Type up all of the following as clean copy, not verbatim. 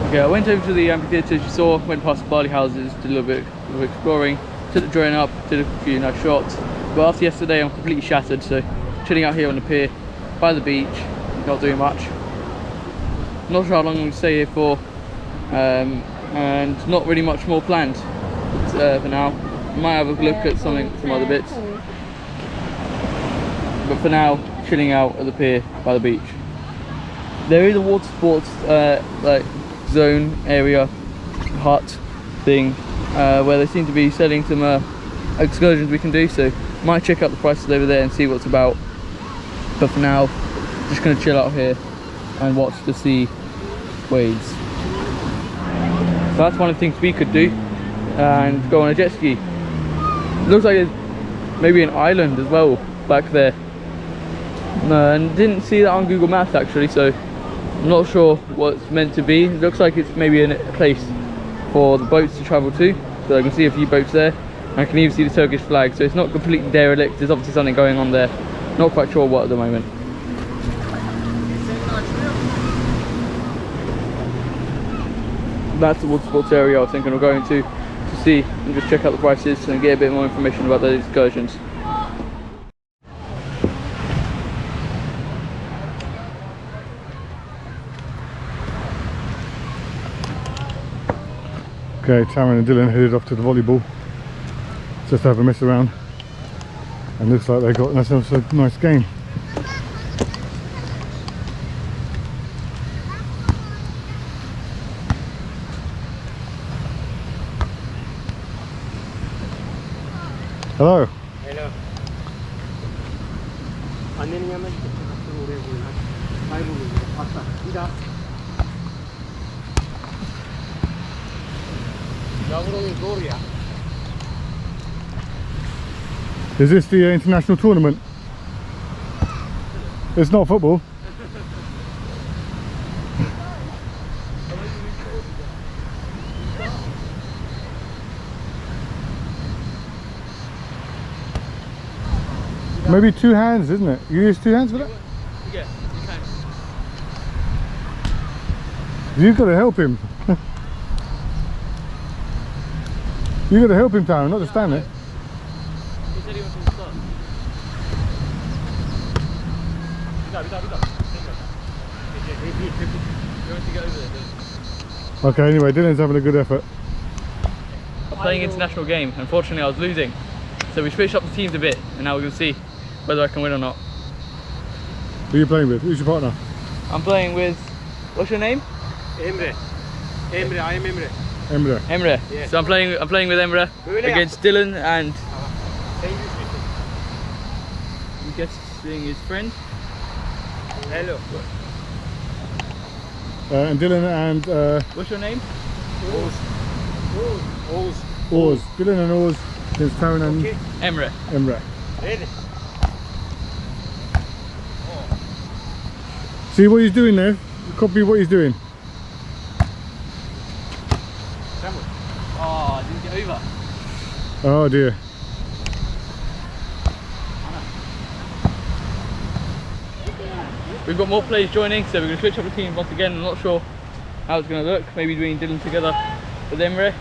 Okay, I went over to the amphitheatre as you saw, went past the barley houses, did a little bit of exploring, took the drone up, did a few nice shots. But after yesterday I'm completely shattered, so chilling out here on the pier, by the beach, not doing much. Not sure how long I'm going to stay here for, and not really much more planned for now. Might have a look at some other bits. But for now, chilling out at the pier by the beach. There is a water sports like zone area hut thing where they seem to be selling some excursions we can do, so might check out the prices over there and see what's about. But for now, just gonna chill out here and watch the sea waves. So that's one of the things we could do, and go on a jet ski. Looks like there's maybe an island as well back there. And didn't see that on Google Maps actually, so I'm not sure what it's meant to be. It looks like it's maybe a place for the boats to travel to, so I can see a few boats there. I can even see the Turkish flag, so it's not completely derelict. There's obviously something going on there. Not quite sure what at the moment. That's the water sports area I was thinking of going to see and just check out the prices and get a bit more information about those excursions. Okay, Taryn and Dylan headed off to the volleyball just to have a mess around, and looks like they got themselves a nice game. Hello. Hello. Annenin yanına gittim. Oraya koyun. Kayboluyor. Hatta bir daha. Yavru zor ya. Is this the international tournament? It's not football. Maybe two hands, isn't it? You use two hands for that? Yeah, you can. You've got to help him. You've got to help him, Taryn, not to stand there. He said he wants to start. You want to get over there, Okay, anyway, Dylan's having a good effort. I'm playing international game. Unfortunately, I was losing. So we switched up the teams a bit, and now we're going to see whether I can win or not. Who are you playing with? Who's your partner? I'm playing with, what's your name? Emre. Emre, I am Emre. Emre. Emre. Yeah. So I'm playing with Emre against Dylan and I'm guessing his friend. Hello. And Dylan and What's your name? Oz. Dylan and Oz against Taryn and Emre. Emre. Ready? See what he's doing there? Copy what he's doing. Oh, I didn't get over. Oh dear. We've got more players joining, so we're going to switch up the teams once again. I'm not sure how it's going to look. Maybe doing Dylan together with Emre.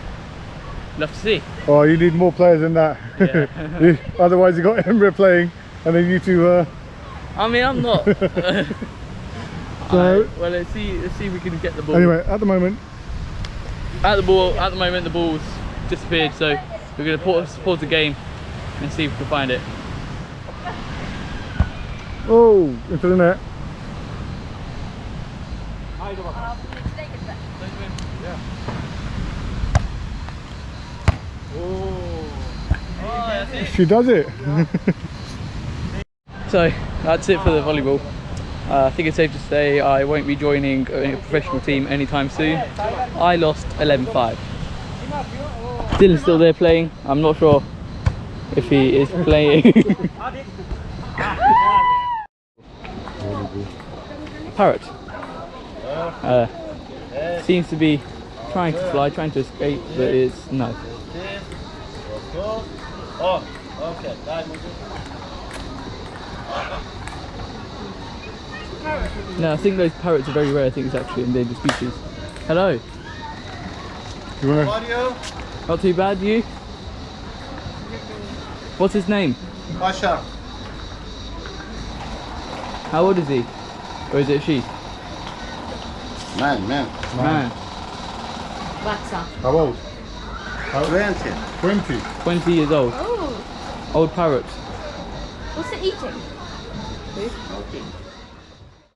We'll have to see. Oh, you need more players than that. Yeah. Otherwise you got Emre playing and then you two I mean, I'm not. So, well, let's see if we can get the ball. anyway, at the moment At the moment, the ball's disappeared, so we're going to pause the game and see if we can find it. oh, into the net. Haydi bakalım. Oh, that's it. She does it. So that's it for the volleyball. I think it's safe to say I won't be joining a professional team anytime soon. I lost 11-5. Dylan's still there playing. I'm not sure if he is playing. Parrot. Seems to be trying to fly, trying to escape, but it's no. Oh, okay. No, I think those parrots are very rare. I think it's actually an endangered species. Hello. You wanna? How are you? Not too bad, you? What's his name? Pasha. How old is he? Or is it she? Man. Man. Baxa. How old? 20. 20. 20 years old. Oh, Old parrot. what's it eating? Okay.